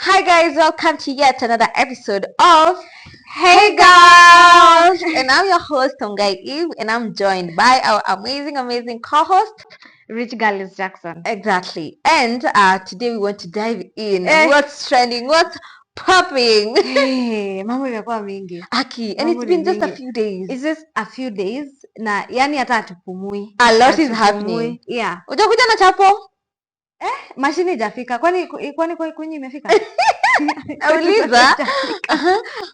Hi guys, welcome to yet another episode of Hey Girls! And I'm your host, Tongai Eve, and I'm joined by our amazing co-host, Rich Girl is Jackson. Exactly. And today we want to dive in. What's trending? What's popping? Hey, mambo imekuwa mingi. Aki, and it's been just a few days. It's just a few days na yani hata hatupumui. A lot is happening. Yeah. Ujakuja na chapo? Mashini ijafika. Kwani kwenye imefika? Auliza.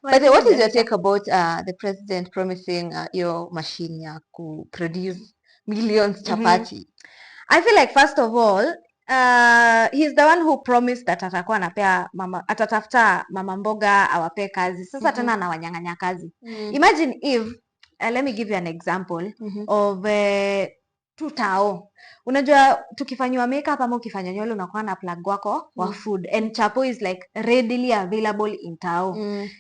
But what is your take about the president promising your machine ya ku produce millions chapati? I feel like first of all, he's the one who promised that atakuwa anapea atatafuta mama mboga awapee kazi. Sasa tena anawanyang'anya kazi. Imagine if let me give you an example of tutao. Unajua tukifanywa makeup ama ukifanya nywele unakuwa na plug wako wa food, and chapo is like readily available in tao.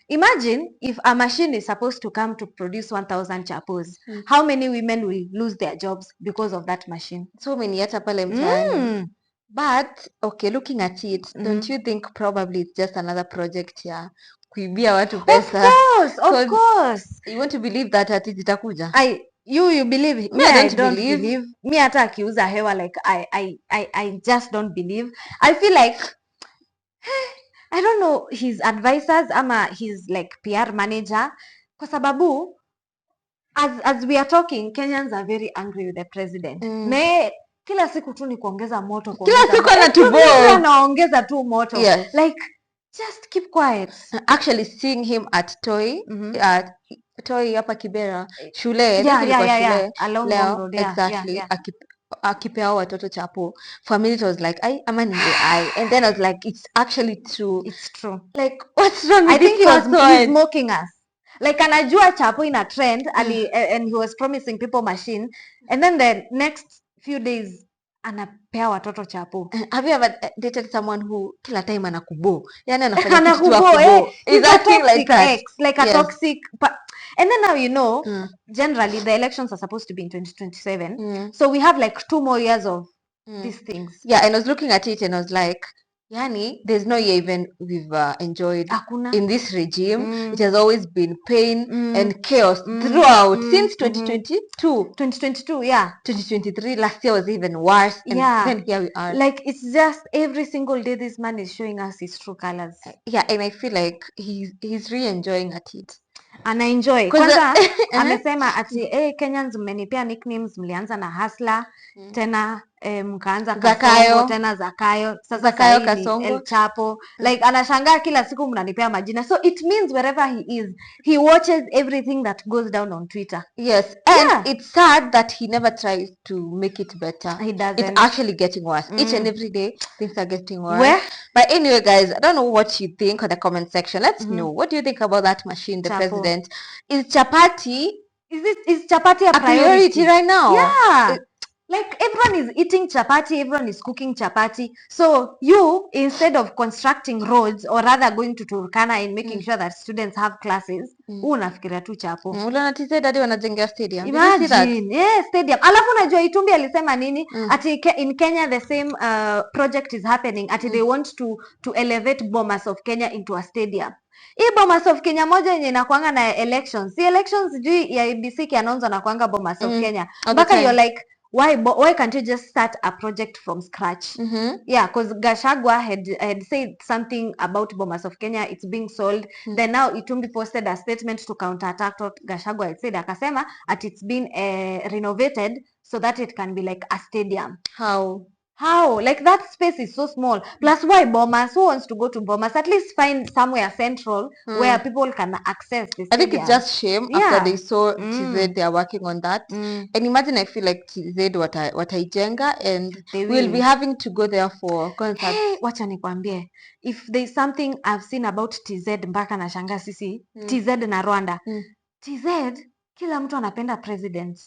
Imagine if a machine is supposed to come to produce 1000 chapos. How many women will lose their jobs because of that machine? So many hata pale mtaani. But okay, looking at it, don't you think probably it's just another project ya kuibia watu pesa? Of course. You want to believe that ati zitakuja? You believe? Me, I don't believe. Me hata akiuza hewa, like I just don't believe. I feel like I don't know his advisors ama his like PR manager, kwa sababu as we are talking, Kenyans are very angry with the president. Kila siku tu ni kuongeza moto, kila siku anaongeza tu moto. Yes. Like just keep quiet. Actually seeing him at Toi hapa Kibera shule, shule along leo, road, exactly. Akipea watoto chapo. For me it was like ama ni AI, and then I was like it's actually true. It's true. Like what's wrong with I think he's mocking us. Like anajua chapo in a trend and he was promising people machine, and then the next few days anapea watoto chapo. Have you ever dated someone who kila time anakubo? Yani anafanya kitu akubo. Is acting like that. Like a toxic. And then now, you know, generally the elections are supposed to be in 2027. So we have like 2 more years of these things. Yeah, and I was looking at it and I was like, yani, there's no year even we've enjoyed in this regime. It has always been pain and chaos throughout since 2022. 2022, yeah. 2023, last year was even worse. And then here we are. Like it's just every single day this man is showing us his true colors. Yeah, and I feel like he's really enjoying at it. Anaenjoy. Kwanza amesema ati Kenyans mmenipea nicknames, mlianza na Hustler, tena mkaanza Kasongo, tena Zakayo, sasa Zakayo Kasongo, El Chapo. Like anashangaa kila siku mnanipea majina. So it means wherever he is, he watches everything that goes down on Twitter. Yes, and it's sad that he never tries to make it better. He doesn't. It's actually getting worse. Each and every day things are getting worse. But anyway guys, I don't know what you think on the comment section. Let's know, what do you think about that machine, the chapo president? Is chapati a priority right now? Yeah. Like everyone is eating chapati, everyone is cooking chapati. So you, instead of constructing roads or rather going to Turkana and making sure that students have classes, unafikiria tu chapo. Uliona TZ hadi wanajengea stadium. Imagine, stadium. Alafu unajua Itumbi alisema nini? Ati in Kenya the same project is happening. Ati they want to elevate Bomas of Kenya into a stadium. Hii Bomas of Kenya moja yenye inakuanga na elections. Si elections juu ya IEBC kianonzo na kuanga Bomas of Kenya. Baka you're like, why can't you just start a project from scratch? Yeah, because Gachagua had said something about Bomas of Kenya, it's being sold. Then now Itumbi posted a statement to counterattack what Gachagua had said. Akasema at it's been renovated so that it can be like a stadium. How? Like that space is so small. Plus, why Bomas? Who wants to go to Bomas? At least find somewhere central where people can access this. I think it's just shame after they saw TZ, they are working on that. And imagine, I feel like TZ wataijenga and we'll be having to go there for concerts. Hey, wacha nikwambie. If there's something I've seen about TZ mpaka na shanga sisi, TZ na Rwanda. TZ, kila mtu anapenda president.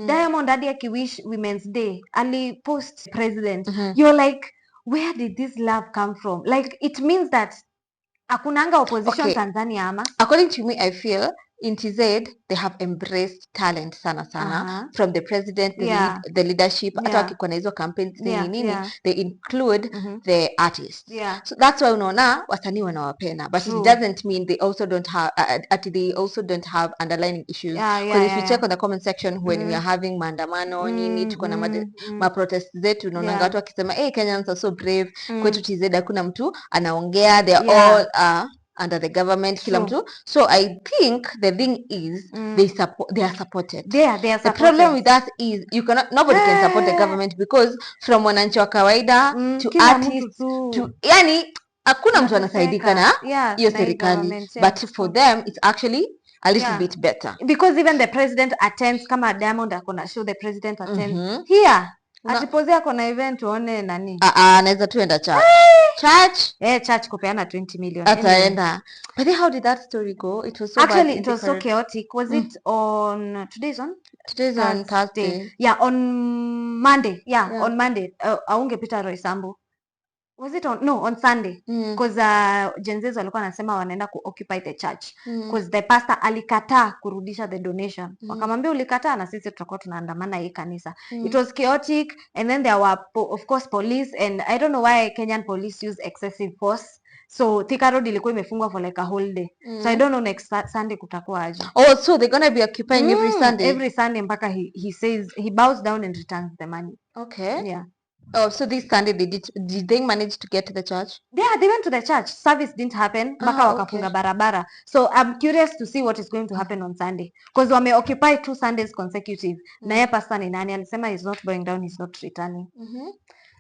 Diamond hadi akiwish Women's Day ali post president. You're like, where did this love come from? Like it means that hakunanga opposition Tanzania ama. According to me, I feel in TZ they have embraced talent sana from the president, the leadership, hata wakikuwa na hizo campaigns nini they include the artists. So that's why unaona wasanii wanawapenda, but it doesn't mean they also don't have they also don't have underlying issues, because if you check on the comment section when we are having maandamano nini, tuko na ma protest zetu, unaona watu wakisema Kenyans are so brave, kwetu TZ hakuna mtu anaongea, they are all under the government, kila mtu. So I think the thing is they are supported. They are supported. The problem with us is nobody can support the government, because from wananchi wa kawaida to artists to yani hakuna mtu anasaidika na hiyo serikali, but for them it's actually a little bit better, because even the president attends, kama Diamond akona show, the president attends here. Atipozea kona event tuone nani anaweza tuenda church kupeana 20 million ataenda. But then how did that story go? It was so actually bad, it was so chaotic. Was it on today's on Thursday? Yeah, on Monday. On Monday aungepita Roysambu. Was it on Sunday? Because Gen Z walikuwa wanasema wanaenda occupy the church because the pastor alikataa kurudisha the donation. Wakamwambia ulikataa na sisi tutakuwa tunaandamana hii kanisa. It was chaotic, and then there were of course police, and I don't know why Kenyan police use excessive force. So Thika Road ilikuwa imefungwa for like a whole day. So I don't know next Sunday kutakuwa aje. Oh, so they're going to be occupying every Sunday mpaka he says he bows down and returns the money. Okay. Yeah. Oh, so this Sunday did they manage to get to the church? Yeah, they went to the church. Service didn't happen. Mpaka wakafunga barabara. So I'm curious to see what is going to happen on Sunday, because wame occupy 2 Sundays consecutive. Na yeye pastor ni nani alisema he's not going down, he's not returning.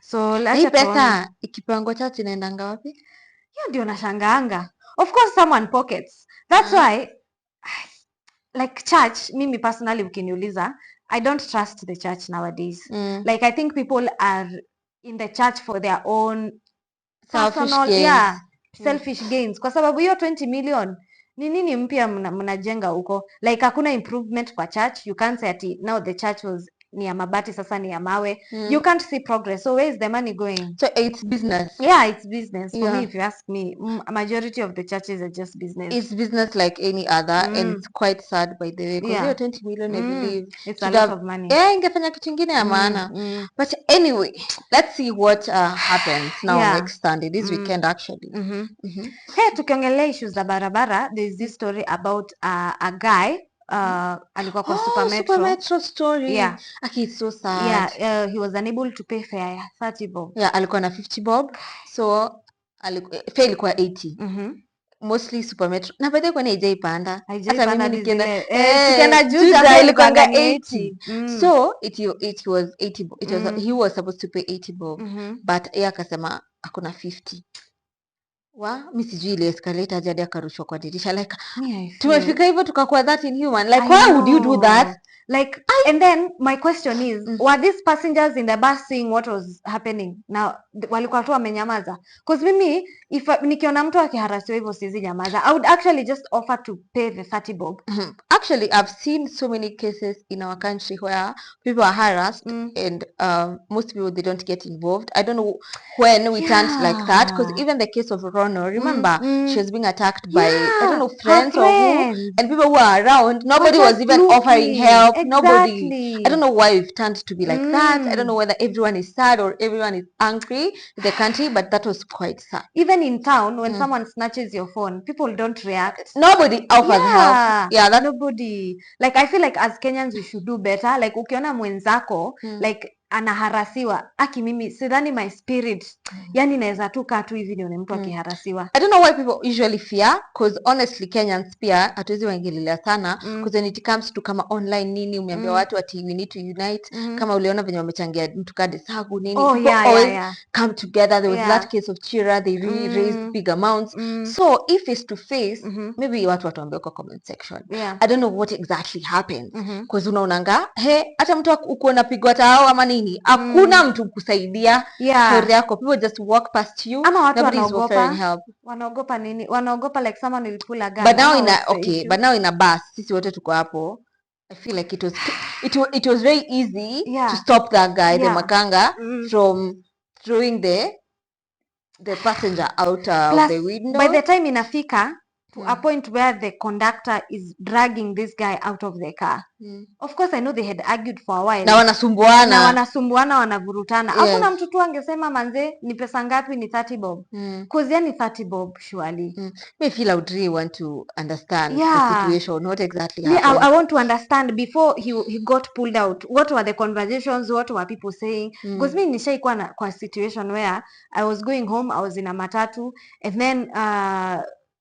So hii pesa ikipangwa church inaendanga wapi? Hiyo ndio nashangaanga. Of course someone pockets. That's why like church, mimi personally ukiniuliza, I don't trust the church nowadays. Like I think people are in the church for their own personal selfish gains. Kwa sababu hiyo 20 million ni nini mpya mnajenga huko? Like hakuna improvement kwa church. You can't say ati now the church was ni ya mabati sasa ni ya mawe. You can't see progress. So where is the money going? So it's business. Yeah, it's business. For me, if you ask me, a majority of the churches are just business. It's business like any other, and it's quite sad by the way, because your 20 million I believe it's a lot of money. Ingefanya kitu kingine ya maana. But anyway, let's see what happens now next Sunday, this weekend actually. Hey, tukiongelea issues za barabara, there's this story about a guy alikuwa kwa Super Metro story. Yeah. Okay, it's so sad. Yeah, he was unable to pay fare ya 30 bob. Yeah, alikuwa na 50 bob. So fare ilikuwa 80. Mostly Super Metro. Na baadaye kwa haijaipanda. Hata mimi nikienda Juja ilikuwa 80. So it was 80 bob. It was he was supposed to pay 80 bob. But yeye akasema hakuna 50. Mi sijui ile escalator jadi akarushwa kwa dirisha, like tumefika hivyo tukakuwa that inhuman, like why would you do that? Like and then my question is were these passengers in the bus seeing what was happening? Now walikuwa tu wamenyamaza, because mimi if nikiona mtu akiharasiwa hivyo siwezi nyamaza. I would actually just offer to pay the 30 bob. Actually I've seen so many cases in our country where people are harassed and most people they don't get involved. I don't know when we turned like that, because even the case of Rono, remember she was being attacked by I don't know friends or who, and people who are around, nobody was even offering help. Nobody. I don't know why we've turned to be like that. I don't know whether everyone is sad or everyone is angry with the country, but that was quite sad. Even in town, when someone snatches your phone, people don't react. Nobody offers help. Yeah, nobody. Like I feel like as Kenyans we should do better. Like ukiona mwenzako like anaharasiwa, mimi sidhani my spirit yani naweza tu kaa tu hivi nione mtu akiharasiwa. I don't know why people usually fear, because honestly Kenyans pia hatuwezi waingililia sana, because when it comes to kama online nini umeambia watu ati we need to unite. Kama uliona venye wamechangia mtu kade sagu nini, come together. There was that case of Chira, they really raised big amounts. So if it's to face, maybe watu watuambie kwa comment section. I don't know what exactly happened, because unaonanga hata mtu uko napigwa tao ama nini, hakuna mtu kusaidia story yako. People just walk past you. Ama watu wanaogopa nini? Wanaogopa like someone will pull a gun. But now in a bus sisi wote tuko hapo. I feel like it was very easy to stop that guy the makanga from throwing the passenger out of the window. By the time inafika to a point where the conductor is dragging this guy out of the car. Of course I know they had argued for a while. Na wanasumbuana wanavurutana. Hakuna mtu tu angesema manze ni pesa ngapi, ni 30 bob. Cause yani 30 bob surely. Me feel I would really want to understand the situation, what exactly happened. Yeah, I want to understand before he got pulled out. What were the conversations? What were people saying? Because me nishaikuwa kwa situation where I was going home, I was in a matatu, and then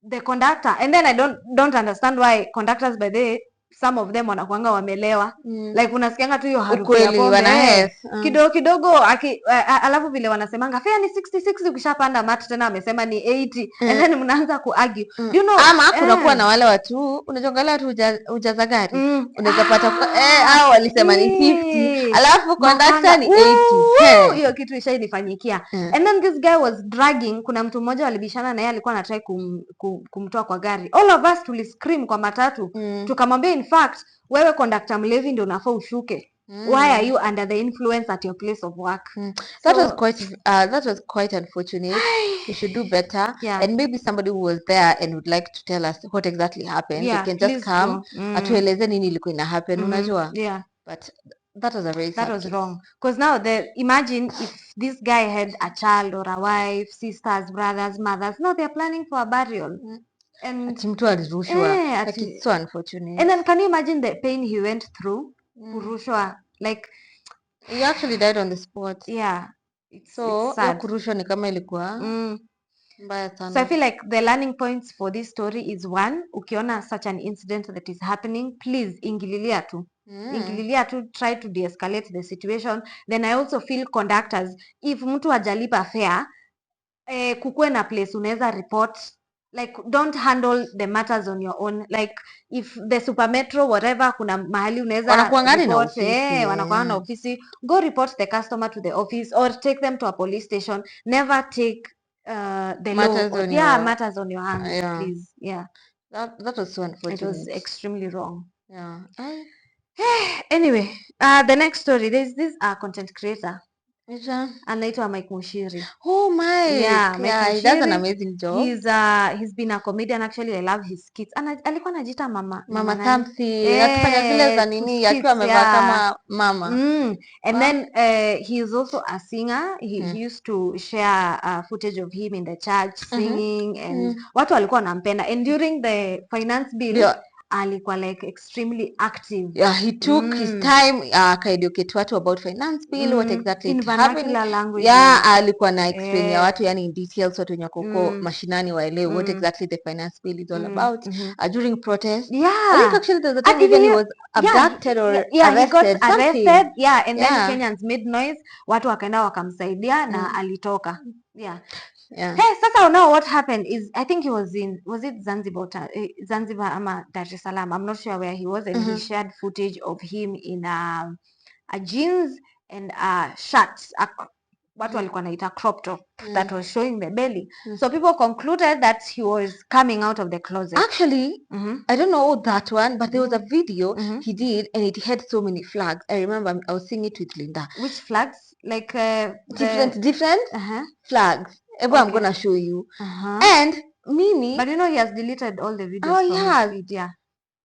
the conductor, and then I don't understand why conductors by the way, some of them wanakuanga wamelewa. Like unasikianga tu hiyo harufu ya pombe kidogo alafu vile wanasemanga fare ni 66 ukishapanda mat tena amesema ni 80 and then mnaanza kuargue. You know, ama kunakuwa na wale watu unajongelea tu ujaza gari unaweza pata hao walisema ni 50 alafu conductor ni 80. Hiyo kitu ishainifanyikia. And then this guy was dragging. Kuna mtu mmoja walibishana na yeye alikuwa anatry kumtoa kwa gari. All of us tuli scream kwa matatu. Tukamwambia in fact wewe conductor mlevi ndio unafaa ushuke. Why are you under the influence at your place of work? That was quite unfortunate. You should do better. And maybe somebody who was there and would like to tell us what exactly happened. They can just come atueleze nini ilikuwa ina happen, unajua. But that was a very sad was wrong. Because now imagine if this guy had a child or a wife, sisters, brothers, mothers. No, they're planning for a burial. And mtu alirushwa. Like, it's so unfortunate. And then can you imagine the pain he went through? Kurushwa, like he actually died on the spot. It's sad. Kurushwa ni kama ilikuwa mbaya sana. So I feel like the learning points for this story is one, ukiona such an incident that is happening, please ingililia tu. Ingililia tu, try to de-escalate the situation. Then I also feel conductors, if mtu hajalipa fare, kukue na place unaweza report. Like don't handle the matters on your own. Like if the super metro whatever kuna mahali unaweza report, wanakuanga na ofisi, go report the customer to the office or take them to a police station. Never take the matters on your hands, please. That was so unfortunate. It was extremely wrong. Anyway, the next story, there's this content creator anaitwa Muchiri. Oh my. He does an amazing job. He's been a comedian. Actually, I love his skits. Alikuwa anajiita mama Tamsi. Akifanya vile za nini akiwa amevaa kama mama. And then he is also a singer. He used to share footage of him in the church singing and watu walikuwa wanampenda. And during the finance bill alikuwa like extremely active. He took his time akaeducate watu about finance bill, what exactly in vernacular language. Alikuwa na explain ya watu yani in details watu wenye koko mashinani waelewe what exactly the finance bill is all about. During protest, I think actually there was a time even he was abducted or arrested. He got arrested. And then Kenyans made noise, watu wakaenda wakamsaidia na alitoka. Hey, sasa now what happened is I think he was it Zanzibar ama Dar es Salaam, I'm not sure where he was, and he shared footage of him in a jeans and a shirt, watu walikuwa naita crop top that was showing the belly. So people concluded that he was coming out of the closet. Actually, I don't know that one, but there was a video he did and it had so many flags. I remember I was seeing it with Linda. Which flags? Like different flags. I'm gonna show you. And Mimi, but you know he has deleted all the videos from his feed.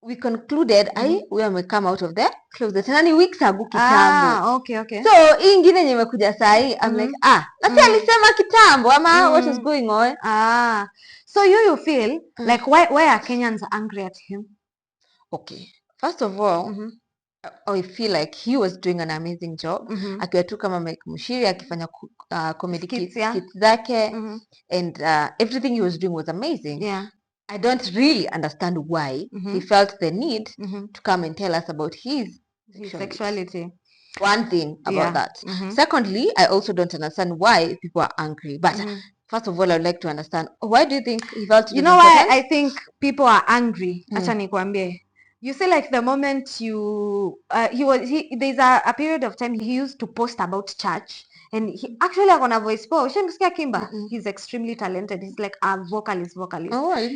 We concluded we are come out of the closet nani weeks ago kitambo. Okay. So hii ingine yenye imekuja saa hii I'm like nasi alisema kitambo ama what is going on? So you feel like why are Kenyans angry at him? Okay, first of all, I feel like he was doing an amazing job. Akiwa tu kama Muchiri akifanya comedy skits zake and everything he was doing was amazing. I don't really understand why he felt the need to come and tell us about his sexuality. One thing about that. Secondly, I also don't understand why people are angry. But first of all, I would like to understand, why do you think he felt? You know why I think people are angry? Acha nikwambie. You say like the moment there's a period of time he used to post about church, and he actually akona voice poa. Ushamsikia Kimba? He's extremely talented. He's like a vocalist.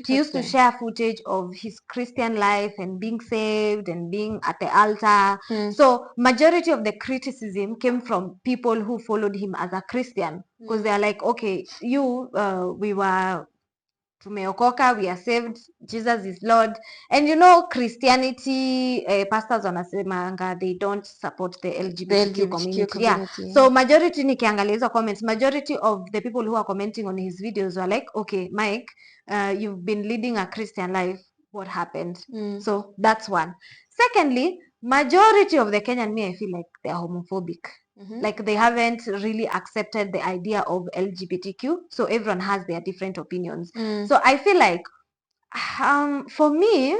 He used to share footage of his Christian life and being saved and being at the altar. So majority of the criticism came from people who followed him as a Christian, because they are like, okay, we were tumeokoka, we are saved, Jesus is Lord. And you know Christianity, pastors wanasemanga they don't support the LGBTQ community. Yeah. So majority nikiangalia hizo comments, majority of the people who are commenting on his videos were like, okay, Mike, you've been leading a Christian life. What happened? So that's one. Secondly, majority of the Kenyan, I feel like they are homophobic. Like they haven't really accepted the idea of LGBTQ, so everyone has their different opinions. So I feel like for me,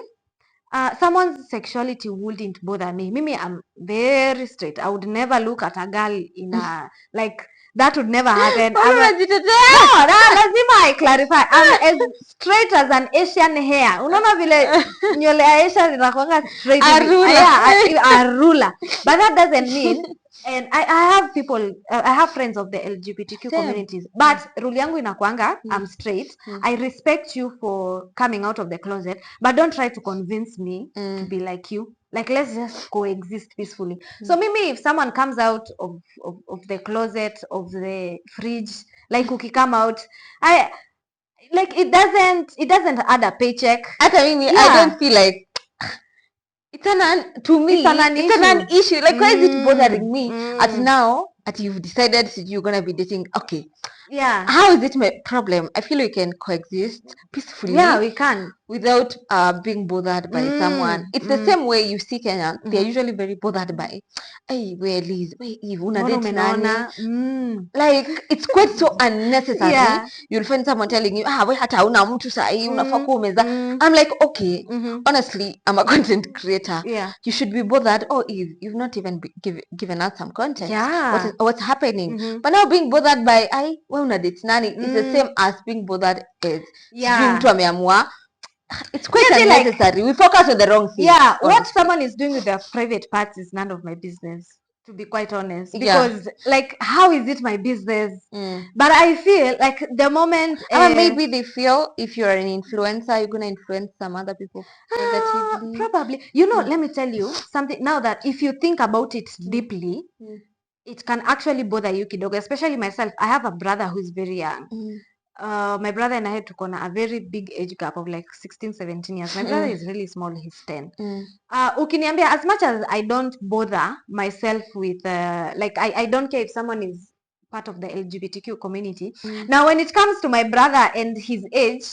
someone's sexuality wouldn't bother me. Mimi, I'm very straight. I would never look at a girl in a like that would never happen. No, lazima I clarify. I'm as straight as an Asian hair. Unaona vile nywele ya Asia zinakuanga straight. A ruler. But that doesn't mean. And I have people, I have friends of the LGBTQ communities, but rule yangu inakuanga, I'm straight. I respect you for coming out of the closet, but don't try to convince me to be like you. Like, let's just coexist peacefully. So maybe if someone comes out of the closet, of the fridge, like cookie come out, it doesn't add a paycheck. I don't feel like it's an issue. Like, why is it bothering me at now that you've decided you're gonna be dating? Okay, yeah, how is it my problem? I feel we can coexist peacefully. Yeah, we can, without being bothered by someone. It's the same way you see Kenyans. They're usually very bothered by, hey, where Liz, where Eve, una date nani? Like, it's quite so unnecessary. Yeah. You'll find someone telling you, we hata una mtu sahi, unafaa kuwa umeza. I'm like, okay, honestly, I'm a content creator. Yeah. You should be bothered. Oh, Eve, you've not even given us some content. Yeah. What's happening? But now being bothered by, we una date nani, it's the same as being bothered as mtu ameamua. It's quite unnecessary. We focus on the wrong thing. Yeah, what someone is doing with their private parts is none of my business, to be quite honest. Because, like, how is it my business? But I feel like the moment... maybe they feel if you're an influencer, you're going to influence some other people negatively. Probably. You know, let me tell you something now that if you think about it deeply, it can actually bother you kidogo, especially myself. I have a brother who's very young. My brother and I had to corner a very big age gap of like 16, 17 years. My brother is really small, he's 10. Ukiniambia, as much as I don't bother myself with, I don't care if someone is part of the LGBTQ community. Now, when it comes to my brother and his age,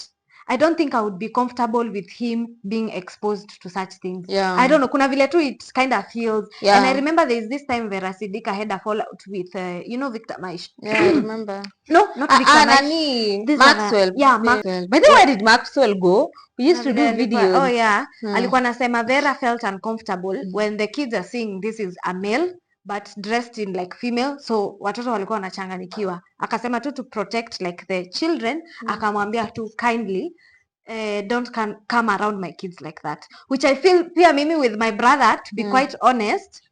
I don't think I would be comfortable with him being exposed to such things. Yeah. I don't know. Kuna vile tu it kind of feels. Yeah. And I remember there's this time Vera Sidika had a fallout with, Victor Maish. Yeah, I remember. No, not Victor Maish. Maxwell. Maxwell. By the way, where did Maxwell go? We used to do videos. Oh, yeah. Alikuwa nasema Vera felt uncomfortable when the kids are seeing this is a male but dressed in like female, so watoto walikuwa wanachanganikiwa. Akasema tu to protect like the children, akamwambia tu kindly don't come around my kids like that, which I feel pia mimi with my brother, to be quite honest,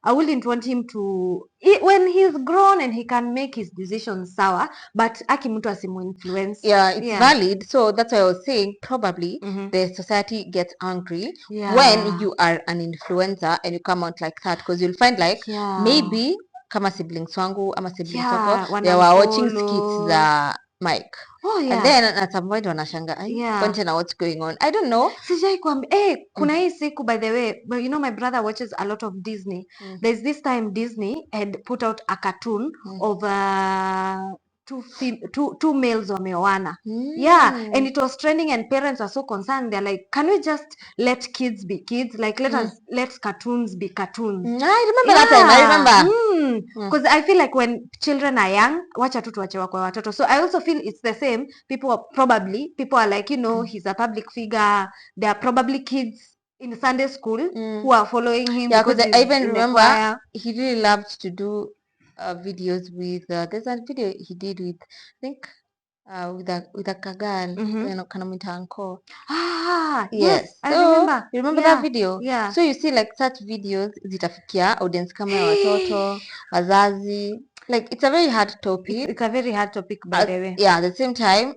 I wouldn't want him to, when he's grown and he can make his decisions sawa, but aki mtu asimu influence. Yeah, it's valid. So that's why I was saying probably the society gets angry when you are an influencer and you come out like that, because you'll find like maybe kama siblings wangu ama siblings wako they were watching skits za Mike. Oh, yeah. And then at some point wanashanga, content, what's going on? I don't know. Sijai kuambia, kuna hii siku, by the way, but you know my brother watches a lot of Disney. There's this time Disney had put out a cartoon of two males wameoana. Yeah, and it was trending and parents are so concerned. They're like, can we just let kids be kids? Like, let cartoons be cartoons. I remember that time. I remember. Because I feel like when children are young, wacha tu tuache wako watoto. So I also feel it's the same. People are like, he's a public figure. There are probably kids in Sunday school who are following him. Yeah, because I even remember he really loved to do videos with there's a video he did with, I think, with a kagal, kanamwita uncle. Yes, I remember. You remember that video? Yeah. So you see like such videos zitafikia audience kama ya watoto, wazazi. Like, it's a very hard topic. It's a very hard topic, by the way. Yeah, at the same time,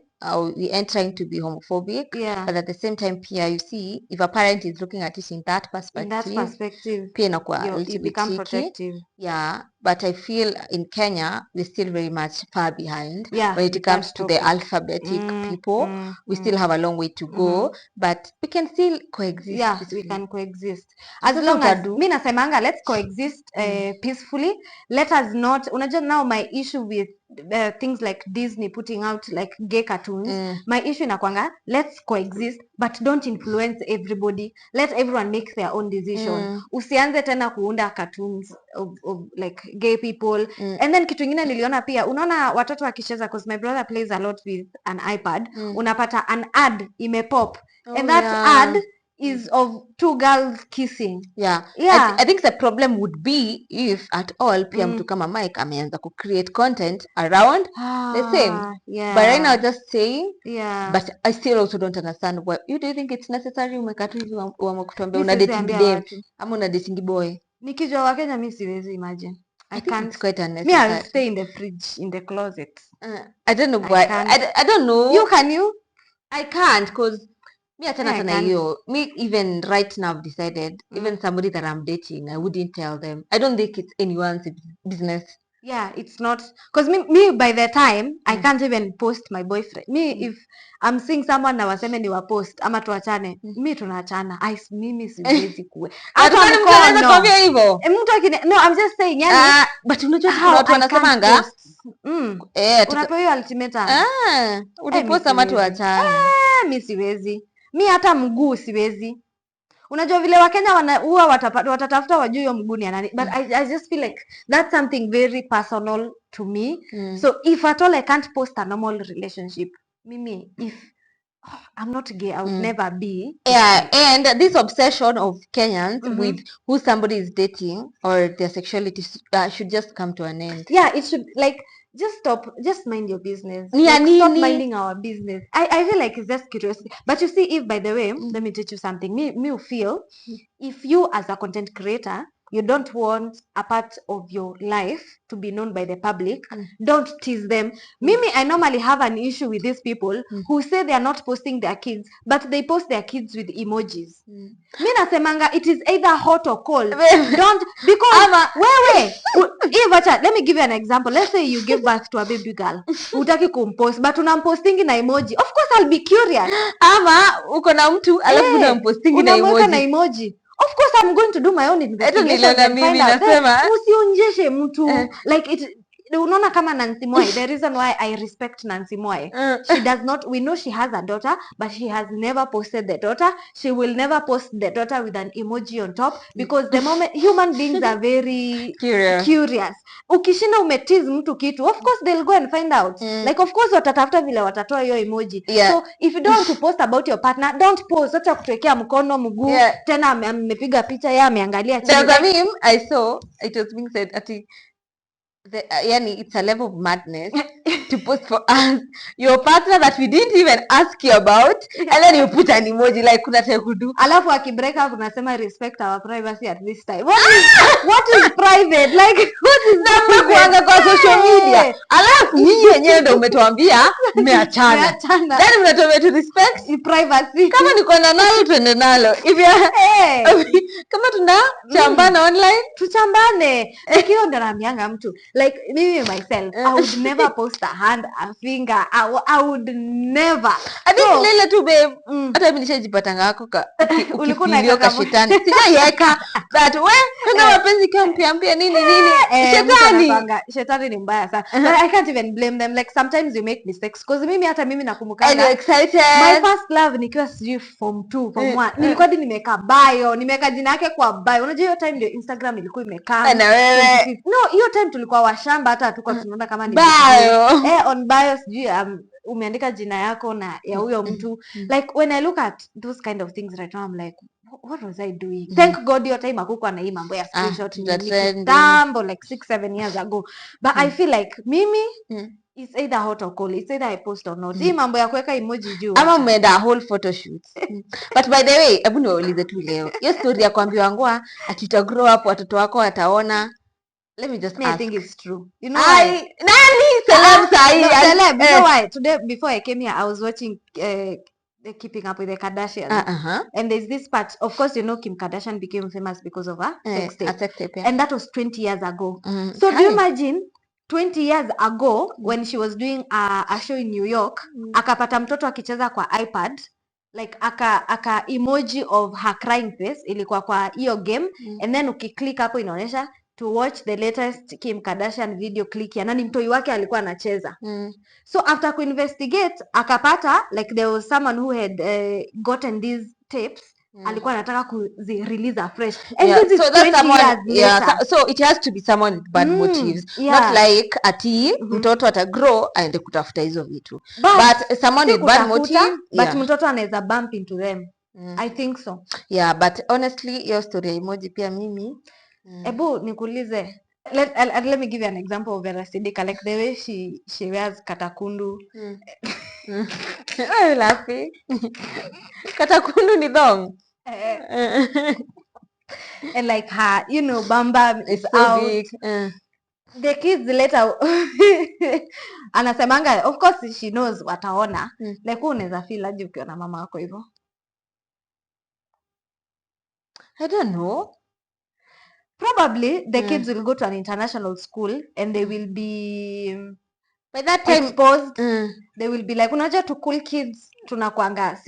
we ain't trying to be homophobic, but at the same time pia you see if a parent is looking at it in that perspective pia inakuwa a little bit tricky. Protective. Yeah, but I feel in Kenya we're still very much far behind when it comes to the alphabetic people. We still have a long way to go, but we can still coexist. Yeah, we can coexist as long as mi nasemanga let's coexist peacefully. Let us not, unajua now my issue with things like Disney putting out like gay cartoons, my issue inakwanga let's coexist but don't influence everybody, let everyone make their own decision. Usianze tena kuunda cartoons of like gay people. And then kitu ingine niliona pia, unaona watoto wakicheza, because my brother plays a lot with an iPad, unapata an ad imepop and that ad is of two girls kissing. I think the problem would be if at all pia mtu kama Mike ameanza ku create content around the same. But right now just saying, but I still also don't understand why you do think it's necessary umekatu hivi kutuambia una dating dem ama una dating boy. Nikijua wa Kenya mimi siwezi imagine. I can't. It's quite unnecessary. Me I'll stay in the fridge, in the closet. I don't know why. I don't know. You can you? I can't because me atana sana hiyo. Me even right now I've decided even somebody that I'm dating I wouldn't tell them. I don't think it's anyone's business. Yeah, it's not, because me by the time I can't even post my boyfriend. Me if I'm seeing someone na waseme ni wa post ama tuachane, mi tunaachana. Mimi siwezi kuwe. Hata mkono kwambia hivyo. Mtu akini, no, I'm just saying yani but unajua kuna watu wanasemanga unapewa hiyo ultimatum. Utapost ama tuachane. Mi siwezi. Mi hata mguu siwezi. Unajua vile Wakenya huwa watatafuta wajue hiyo mguu ni nani, but I just feel like that's something very personal to me. So if at all I can't post a normal relationship, mimi if I'm not gay, I would never be. Yeah, and this obsession of Kenyans with who somebody is dating or their sexuality should just come to an end. Yeah, it should, like, just stop, just mind your business. Like, stop minding our business. I feel like it's just curiosity. But you see, if by the way, let me teach you something. Me feel if you as a content creator, you don't want a part of your life to be known by the public, don't tease them. Mimi, I normally have an issue with these people who say they are not posting their kids, but they post their kids with emojis. Mi nasemanga, it is either hot or cold. Don't, because let me give you an example. Let's say you give birth to a baby girl, utaki kumpost, but unampostingi na emoji. Of course I'll be curious. Ama uko na mtu alafu unampostingi na emoji. Of course I'm going to do my own investigation and find out. Usionjeshe mtu like it. Unaona kama Nancy Mwai, the reason why I respect Nancy Mwai, she does not, we know she has a daughter, but she has never posted the daughter. She will never post the daughter with an emoji on top, because the moment human beings are very curious. Ukishinda umetiz mtu kitu, of course they'll go and find out. Like of course watatafuta vile watatoa hiyo emoji. So if you don't want to post about your partner, don't post. Acha kutuwekea mkono mguu, tena amepiga picha yeye ameangalia chini. There's a meme I saw, it was being said ati it's a level of madness to post for us your partner that we didn't even ask you about, and then you put an emoji like kuna kudu, alafu akibreak up unasema respect our privacy at this time. What is private? Like what is that kuanga kwa social media, alafu nyinyi wenyewe ndio umetuambia mmeachana, then mnatuambia to respect privacy. Kama niko na nayo twende nalo, if kama tunachambana online tuchambane. Lakini ndo naambianga mtu like me myself, I would never post a hand, a finger. I would never. I think lele tu babe, hata mimi nishajipatanga hako ulikuwa na shetani. Sijaiweka that we kuna wapenzi kampia nini shetani ni mbaya sana. But I can't even blame them. Like sometimes you make mistakes, because hata mimi nakumbuka excited my first love nikiwa sijui form 2 form 1 nilikuwa nimeweka bio, nimeweka jina yake kwa bio. Unajua hiyo time ndio Instagram ilikuwa imekaa na wewe hiyo time tulikuwa washamba, hata hatuko tunaona kama ni bio on bio sijui umeandika jina yako na ya huyo mtu. Like when I look at those kind of things right now, I'm like, what was I doing? Thank God your time hakukuwa na hii mambo ya screenshot tambo like 6-7 years ago. But I feel like mimi it's either hot or cold. It's either I post or not. Hii mambo ya kuweka emoji juu ama umeenda whole photo shoot. But by the way, hebu niulize tu leo hiyo story ya kuambiwa ngwa ati grow up watoto wako wataona let me just ask. I think it's true. You know why? Celeb. You know why? Today, before I came here, I was watching Keeping Up with the Kardashians. And there's this part, of course, you know, Kim Kardashian became famous because of a sex tape. Yeah. And that was 20 years ago. So do you imagine 20 years ago when she was doing a show in New York, akapata mtoto akicheza kwa iPad, like aka emoji of her crying face ilikuwa kwa hiyo game, and then ukiklik hapo inaonyesha to watch the latest Kim Kardashian video, click ya nani mtoi wake alikuwa anacheza. So after kuinvestigate akapata like there was someone who had gotten these tapes, alikuwa anataka kuzi-release afresh. And this is so 20 someone, years later. So it has to be someone with bad motives. Not like ati mtoto atagrow aende kutafuta hizo vitu. But someone with bad motive. But mtoto anaweza bump into them. I think so. Yeah, but honestly, your story ya emoji pia mimi. Ebu nikuulize. Let me give you an example of Vera Sidika, like the way she wears katakundu. Why are you laughing? Katakundu ni thong. And like her, you know, bamba is so out. Big. The kids later anasemanga, of course she knows wataona. Like unaweza feel aje ukiona mama yako hivyo? I don't know. Probably the kids will go to an international school and they will be by that time exposed. They will be like, unajua to cool kids tunakuanga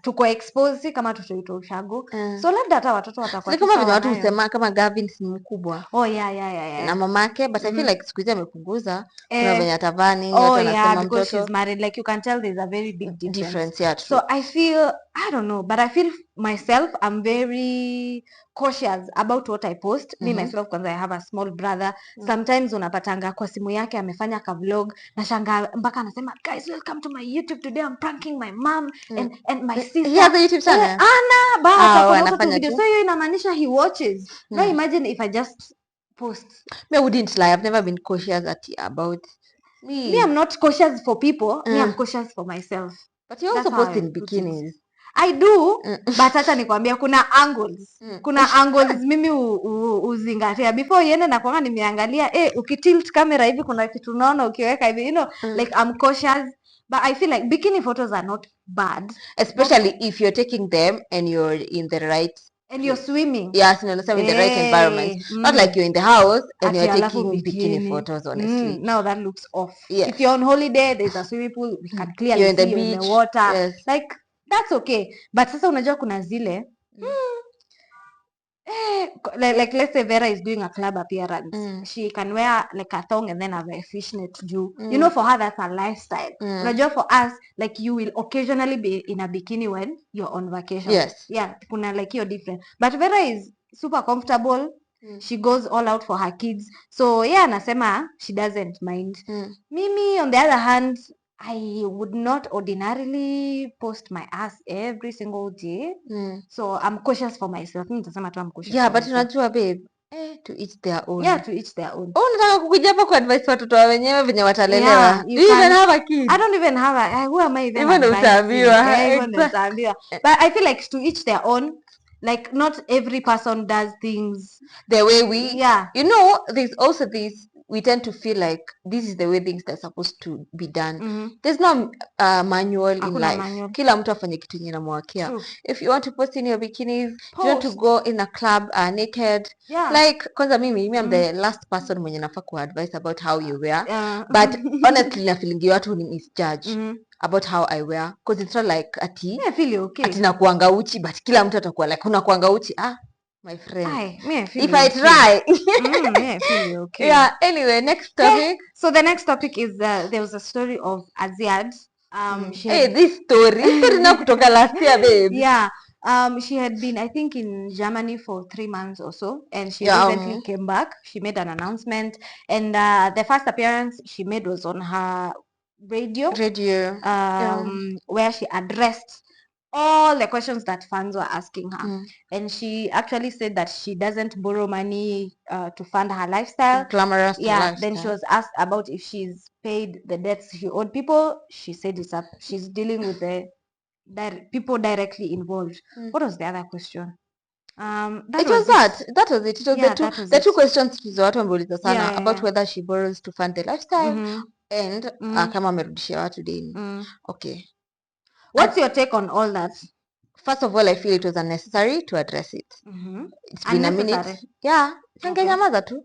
tuko exposed si kama tutoito ushago. So labda hata watoto watakuwa kama vile watu husema kama Gavin ni mkubwa. Oh yeah. Na mamake, but I feel like siku hizi amepunguza. Kuna venye atavani watu wanasema because she's married, like you can tell there's a very big difference. Yeah, so I feel, I don't know, but I feel myself I'm very cautious about what I post. Me myself, kwanza I have a small brother. Sometimes unapatanga kwa simu yake amefanya ka vlog na shanga mpaka anasema, guys, welcome to my YouTube, today I'm pranking my mom and my sister. He has a YouTube channel. Anafanya video. So hiyo inamaanisha he watches. Now imagine if I just post. Me wouldn't lie, I've never been cautious about me. I'm not cautious for people. Me I'm cautious for myself. But you also post in bikinis. I do, but acha nikwambia kuna angles. Kuna angles mimi uzingatia. Before yende na kwanga nimeangalia, ukitilt camera hivi kuna kitu unaona ukiweka hivi, you know, like I'm cautious. But I feel like bikini photos are not bad. Especially if you're taking them and you're in the right... And you're swimming. Yes, in the right environment. Not like you're in the house and you're taking bikini photos, honestly. Now that looks off. Yes. If you're on holiday, there's a swimming pool, we can clearly see you in the water. Yes. Like, that's okay. But sasa unajua kuna zile, like let's say Vera is doing a club appearance. She can wear like a thong and then have a fishnet too. You know, for her that's a lifestyle. Unajua for us, like you will occasionally be in a bikini when you're on vacation. Yes. Yeah, kuna like you're different. But Vera is super comfortable. She goes all out for her kids. So yeah, anasema she doesn't mind. Mimi on the other hand, I would not ordinarily post my ass every single day. So I'm cautious for myself. Nitasema tu I'm cautious. Yeah, but unajua babe, to each their own. Yeah, to each their own. Unataka kukuja hapa ku advise watoto wa wenyewe venye watalelewa. Do you even have a kid? I don't even have a... Who am I even utaambiwa. But I feel like to each their own. Like not every person does things the way we... Yeah. You know, there's also this... We tend to feel like this is the way things are supposed to be done. There's no manual in life. Manual. Kila mtu afanye kitu yenye namwakia. If you want to post in your bikinis, you want to go in a club naked. Yeah. Like, kwanza mimi I'm the last person mwenye nafaa ku advise about how you wear. But honestly, na feeling watu ni misjudge about how I wear. Because it's not like ati nakuanga uchi, but kila mtu atakuwa like unakuanga uchi. My friend. If I try. I feel okay. Yeah, anyway, next topic. So the next topic is there was a story of Aziad. This story na kutoka last year, babe. Yeah. She had been, I think, in Germany for 3 months or so, and she recently came back. She made an announcement, and the first appearance she made was on her radio. Where she addressed all the questions that fans were asking her. And she actually said that she doesn't borrow money to fund her lifestyle. Glamorous lifestyle. Then she was asked about if she's paid the debts she owed people. She said it's up. She's dealing with the people directly involved. What was the other question? It was it. That was it. It was the two questions watu wameuliza sana about whether she borrows to fund the lifestyle and kama amerudishia watu deni. Okay. What's your take on all that? First of all, I feel it was unnecessary to address it. It's been a minute. Yeah. Nyamaza tu.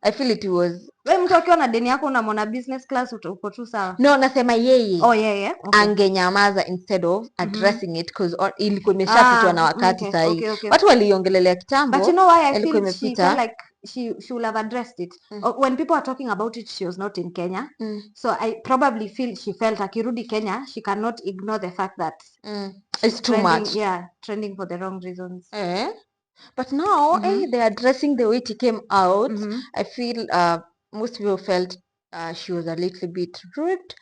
I feel it was. Wewe mtu akiwa na deni yako unamwona business class uko tu sawa. No, nasema yeye. Oh yeah. Okay. Angenyamaza instead of addressing it because ilikuwa imeshapitwa na wakati sahi. Watu waliongelelea kitambo. But you know why I feel she felt like she should have addressed it. When people are talking about it, she was not in Kenya. So I probably feel she felt akirudi Kenya, she cannot ignore the fact that it's too much. Yeah, trending for the wrong reasons. But now, they're addressing the way it came out. I feel most people felt she was a little bit rude,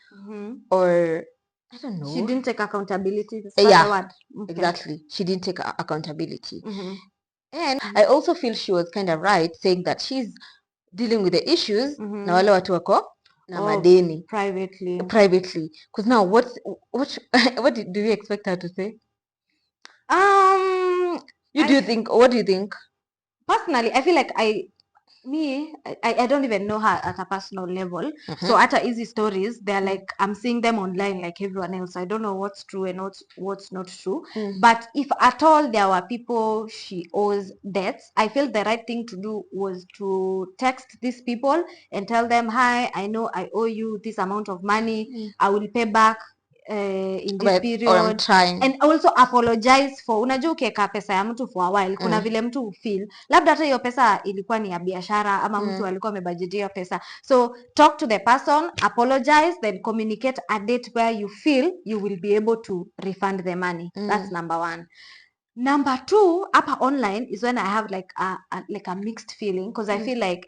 or I don't know. She didn't take accountability. Yeah, exactly. She didn't take accountability. And I also feel she was kind of right saying that she's dealing with the issues na wale watu wako na madeni privately. Because now what do you expect her to say? What do you think? Personally, I feel like I don't even know her at a personal level. So at easy stories, they're like, I'm seeing them online like everyone else. I don't know what's true and what's not true. But if at all there were people she owes debts, I feel the right thing to do was to text these people and tell them, hi, I know I owe you this amount of money. I will pay back in this period, or I'm trying. And also apologize for, unajua ukiweka pesa ya mtu for a while kuna vile mtu feel labda hata hiyo pesa ilikuwa ni ya biashara ama mtu alikuwa amebudgetia hiyo pesa. So talk to the person, apologize, then communicate a date where you feel you will be able to refund the money. That's number one. Number two, upper online is when I have like a mixed feeling, because I feel like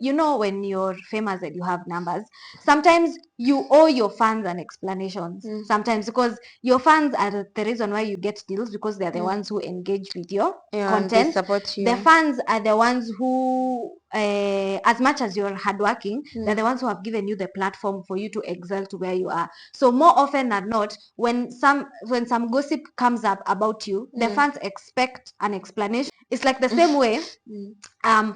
you know, when you're famous and you have numbers, sometimes you owe your fans an explanation. Sometimes because your fans are the reason why you get deals, because they're the ones who engage with your content. They support you. The fans are the ones who as much as you're hardworking, they're the ones who have given you the platform for you to excel to where you are. So more often than not, when some gossip comes up about you, the fans expect an explanation. It's like the same way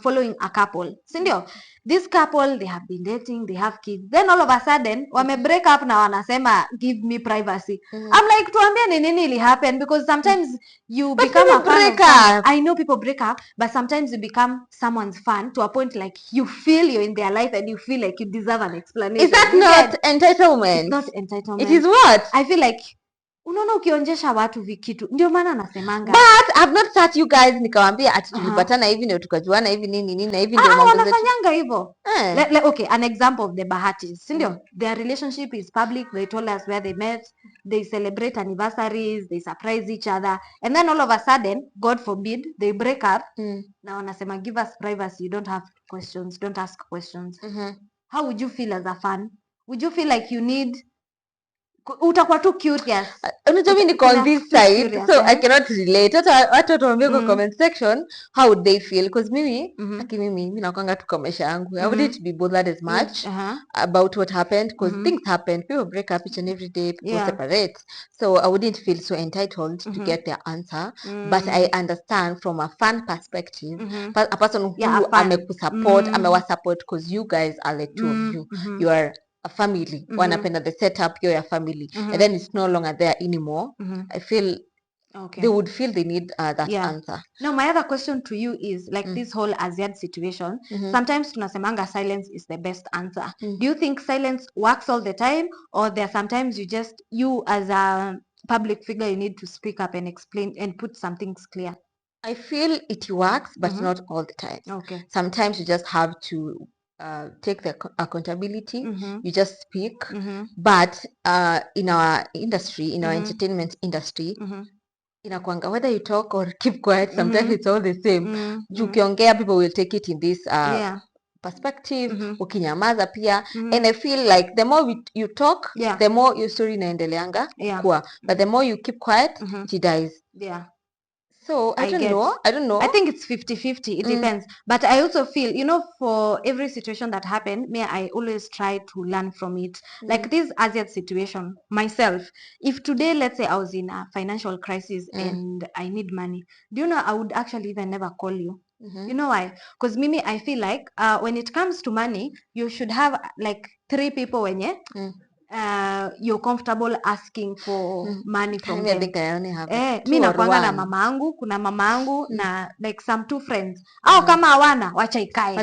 following a couple. Sindio? This couple, they have been dating, they have kids. Then all of a sudden, wame break up na wanasema, give me privacy. I'm like, tuambia ni nini ili happen? Because sometimes you become a fan. I know people break up, but sometimes you become someone's fan to a point like you feel you're in their life and you feel like you deserve an explanation. Is that not entitlement? It's not entitlement. It is what? I feel like unaona ukionjesha watu vikitu, ndio maana nasemanga. But I've not sat you guys nikawambia ati tulipatana hivi ndio tukajuana hivi nini na hivi ndio mambo zetu. Wanafanyanga hivyo. Okay, an example of the Bahatis. Sindio? Their relationship is public. They told us where they met. They celebrate anniversaries. They surprise each other. And then all of a sudden, God forbid, they break up. Na wanasema, give us privacy. You don't have questions. Don't ask questions. How would you feel as a fan? Would you feel like you need... utakuwa tu curious. Unajua mimi niko on this side, so I cannot relate. Hata tuambie kwa comment section how would they feel, because mimi mimi nakwanga tu kwa maisha yangu. I wouldn't be bothered as much about what happened, because things happen. People break up each and every day, people separate. So I wouldn't feel so entitled to get their answer. But I understand from a fan perspective, a person who amekusupport, amewasupport, because you guys are the two of you. You are a family, wanapenda the setup, you're a family, and then it's no longer there anymore. I feel they would feel they need that answer. Now my other question to you is like this whole Aziad situation. Sometimes tunasemanga silence is the best answer. Do you think silence works all the time, or there are sometimes you as a public figure, you need to speak up and explain and put some things clear? I feel it works, but not all the time. Sometimes you just have to take the accountability. You just speak. But in our industry, in our entertainment industry, inakwanga whether you talk or keep quiet, sometimes it's all the same. Ukiongea, people will take it in this perspective. Ukinyamaza pia. And I feel like the more you talk, the more your story inaendeleanga kuwa. But the more you keep quiet, it dies. So I don't know. I think it's 50-50. It depends. But I also feel, for every situation that happened, I always try to learn from it. Like this Asia situation, myself, if today, let's say I was in a financial crisis and I need money, do you know, I would actually even never call you. You know why? Because Mimi, I feel like when it comes to money, you should have like 3 people when you're comfortable asking for money from them. I think I only have mi nakwanga na mamangu, kuna mamangu na like some 2 friends au kama hawana wacha ikae,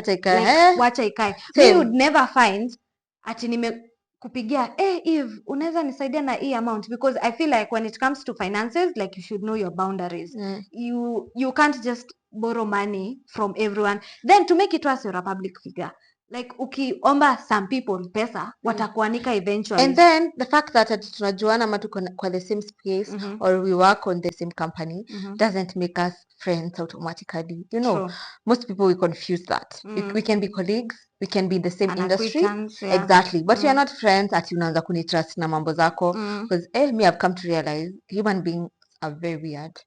wacha ikae. We would never find ati nimekupigia Eve unaweza nisaidia na hii amount, because I feel like when it comes to finances, like you should know your boundaries. You can't just borrow money from everyone, then to make it worse, you're a public figure. Like ukiomba some people pesa watakuanika eventually. And then the fact that tunajuana ama tuko kwa the same space or we work on the same company doesn't make us friends automatically. You know, True. Most people, we confuse that. We can be colleagues, we can be in the same industry. Yeah. Exactly. But we are not friends ati unaanza kunitrust na mambo zako. Because me, I've come to realize human beings are very weird.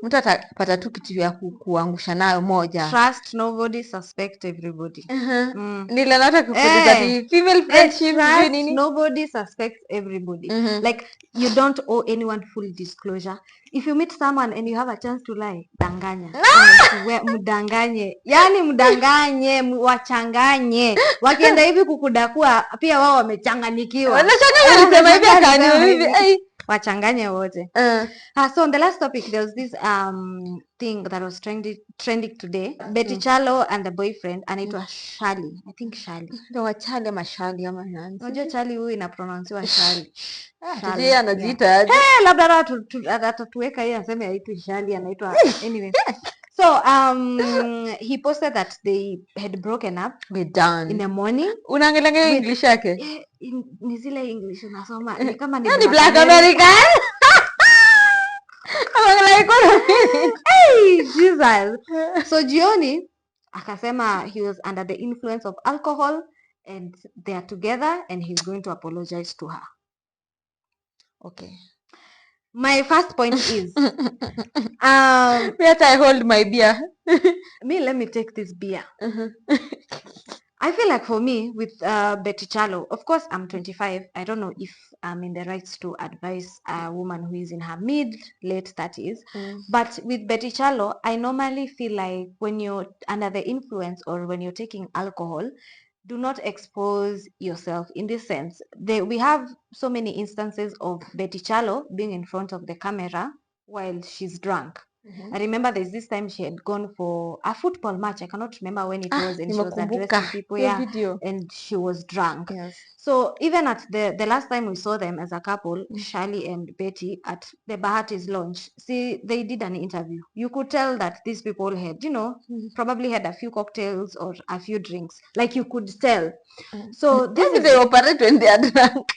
Mtu atapata tu kitu ya kuangusha nayo moja. Trust nobody, suspect everybody. Nile nata kukuliza female friendship. Trust nobody, suspect everybody. Like you don't owe anyone full disclosure. If you meet someone and you have a chance to lie, danganya. Mdanganye. Yani mdanganye, wachanganye. Wakienda hivi kukudakua, pia wao wamechanganikiwa. Wanachanganya alisema hivi akani hivi. Wachanganye wote. So on the last topic, there was this thing that was trending today. Betty Chalo and the boyfriend anaitwa Shali. I think Shali. Ndio Chali ama Shali ama nani? Unajua Chali huyu inapronouncewa Shali. Shali anajiita aje? Labda atatuweka yeye aseme haitwi Shali, anaitwa anyway. So he posted that they had broken up. We're done. In the morning. Unaangalia English yake? Ni zile English unasoma ni kama ni Black American. Hey, Jesus. So jioni akasema he was under the influence of alcohol and they are together and he's going to apologize to her. Okay. My first point is where I hold my beer. Let me take this beer. I feel like for me with Betty Chalo, of course I'm 25. I don't know if I'm in the rights to advise a woman who is in her late 30s. But with Betty Chalo, I normally feel like when you're under the influence or when you're taking alcohol, do not expose yourself in this sense. We have so many instances of Betty Chalo being in front of the camera while she's drunk. I remember there's this time she had gone for a football match. I cannot remember when it was, and she was addressing people, and she was drunk. Yes. So even at the last time we saw them as a couple, Shali and Betty at the Bahati's launch, see, they did an interview. You could tell that these people had, probably had a few cocktails or a few drinks. Like you could tell. So this they operate when they are drunk.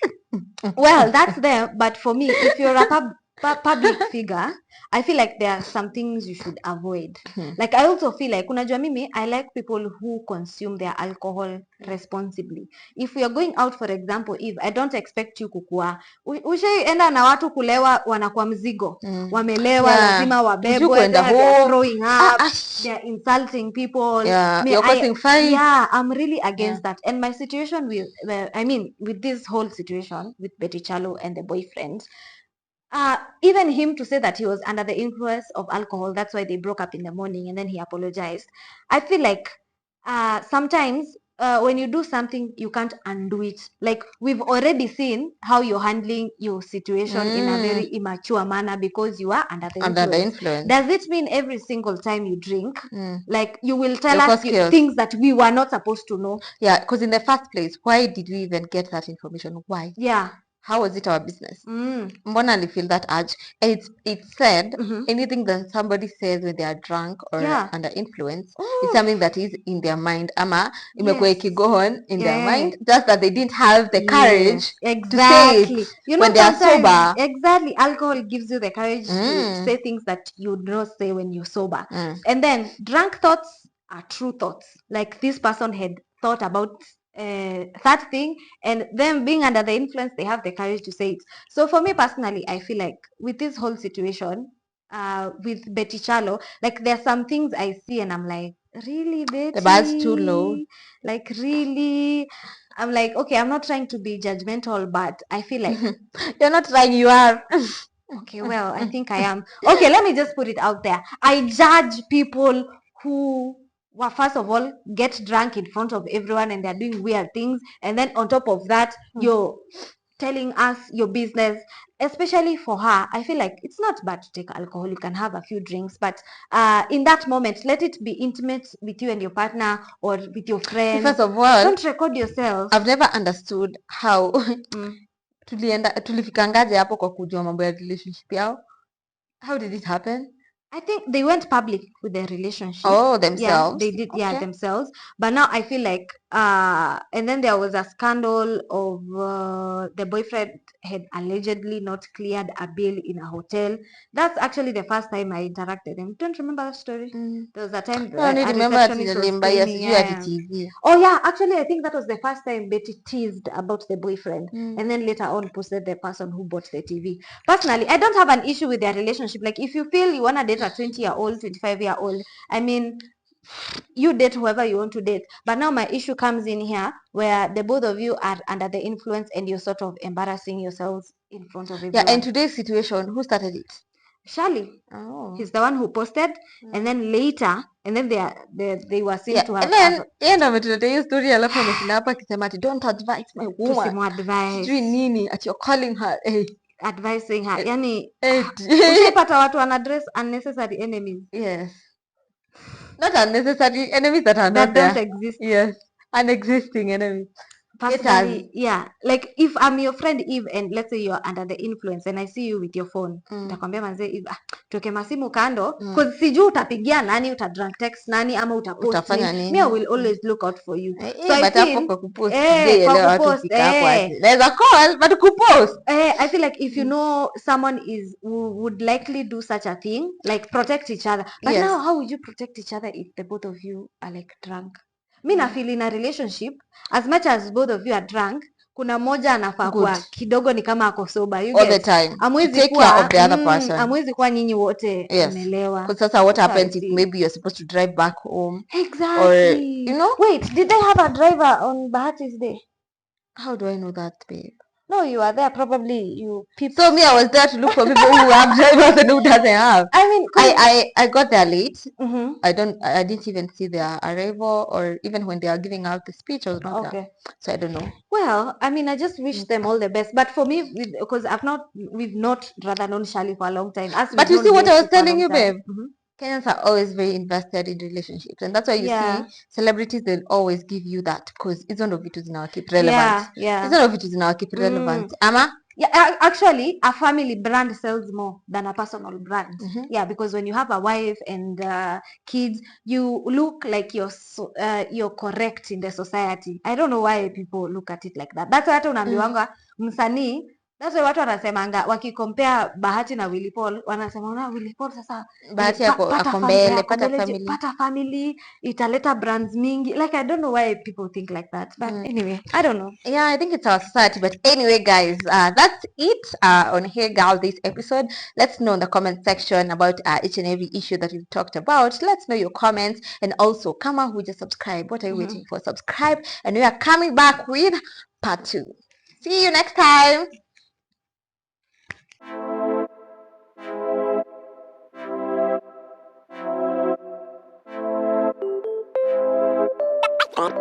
Well, that's there. But for me, if you're a public figure, I feel like there are some things you should avoid. Like I also feel like unajua mimi, I like people who consume their alcohol responsibly. If we are going out, for example, I don't expect you kukua ushaenda na watu kulewa wanakuwa mzigo, wamelewa, lazima wabebwe, they're throwing up, they're insulting people, you're causing fight. I'm really against that. And my situation with this whole situation with Betty Chalo and the boyfriend, even him to say that he was under the influence of alcohol, that's why they broke up in the morning and then he apologized. I feel like sometimes when you do something, you can't undo it. Like we've already seen how you're handling your situation in a very immature manner because you are under the influence. Does it mean every single time you drink, like you will tell us things that we were not supposed to know? Yeah, because in the first place, why did we even get that information? Why? Yeah. How was it our business? Mbona I feel that urge? And it's said anything that somebody says when they are drunk or under influence is something that is in their mind. Ama imekuwa ikigo on in their mind, just that they didn't have the courage to say it when they are sober. Exactly. Alcohol gives you the courage to say things that you would not say when you're sober. And then drunk thoughts are true thoughts. Like this person had thought about that thing, and them being under the influence, they have the courage to say it. So for me personally, I feel like with this whole situation, with Betty Chalo, like there's some things I see and I'm like, really, Betty? The bar's too low. Like, really? I'm like, okay, I'm not trying to be judgmental, but I feel like you're not trying, you are. Okay, well, I think I am. Okay, let me just put it out there. I judge people who, well, first of all, get drunk in front of everyone and they're doing weird things. And then on top of that, you're telling us your business. Especially for her, I feel like it's not bad to take alcohol. You can have a few drinks, but in that moment, let it be intimate with you and your partner or with your friends. First of all, don't record yourself. I've never understood how tulifikangaje hapo kwa kujua mambo ya relationship yao. How did it happen? I think they went public with their relationship. Oh, themselves. Yeah, they did. Yeah, themselves. But now I feel like, and then there was a scandal of the boyfriend had allegedly not cleared a bill in a hotel. That's actually the first time I interacted with him. Don't remember that story? There was a time no, I remember TV. Oh yeah, actually I think that was the first time Betty teased about the boyfriend, and then later on posted the person who bought the TV. Personally, I don't have an issue with their relationship. Like if you feel you wanna date a 20-year-old, 25-year-old, I mean, you date whoever you want to date. But now my issue comes in here where the both of you are under the influence and you're sort of embarrassing yourselves in front of everyone. Yeah, in today's situation, who started it? Charlie. Oh. He's the one who posted, and then later, and then they were seen to have. And then ndo ametuletea hiyo story, alafu ameshinda hapa akisema ati don't advise my woman. Tusimuadvise. Sijui nini ati you're calling her advising her. Yani ushaipata watu wana address unnecessary enemies. Yes. Not unnecessary enemies that are not that don't exist. Yes. Unexisting enemies. Personally, yeah, like if I'm your friend Eve and let's say you're under the influence and I see you with your phone, nitakwambia manze Eve, toke masimu kando, cause sijui utapigia nani, utadrunk text nani ama utapost nini. Me I will always look out for you. So I feel kwa kupost there's a call but kupost. I feel like if you know someone would likely do such a thing, like protect each other. But now how would you protect each other if the both of you are like drunk? Mi na feel in a relationship, as much as both of you are drunk, kuna moja anafaa kuwa kidogo ni kama ako sober. You all the time. Amwezi kuwa of the other person. Amwezi kuwa nyinyi wote mmelewa. Because sasa what happens if maybe you're supposed to drive back home? Exactly. Or, you know? Wait, did they have a driver on Bahati's day? How do I know that, babe? No, you are there. Probably you people. So me, I was there to look for people who have drivers and who doesn't have. I mean, I got there late. I didn't even see their arrival, or even when they are giving out the speech, I was not there. So I don't know. Well, I mean, I just wish them all the best. But for me, because we've not rather known Shali for a long time. But you see what I was telling you, babe. Kenyans are always very invested in relationships, and that's why you see celebrities, they'll always give you that because it's one of it is now keep relevant. It's one of it is now keep relevant. Ama? Yeah, actually, a family brand sells more than a personal brand. Yeah, because when you have a wife and kids, you look like you're correct in the society. I don't know why people look at it like that. That's why hata unaambiwanga msanii. That's why watu wanasemanga wakicompare Bahati na Willy Paul, wanasema na Willy Paul sasa Bahati ako mbele, pata family, italeta brands mingi. Like I don't know why people think like that. But anyway, I don't know. Yeah, I think it's our society. But anyway, guys, that's it on Hey Girl this episode. Let's know in the comment section about each and every issue that we've talked about. Let's know your comments, and also kama who just subscribe. What are you waiting for? Subscribe, and we are coming back with part 2. See you next time. One.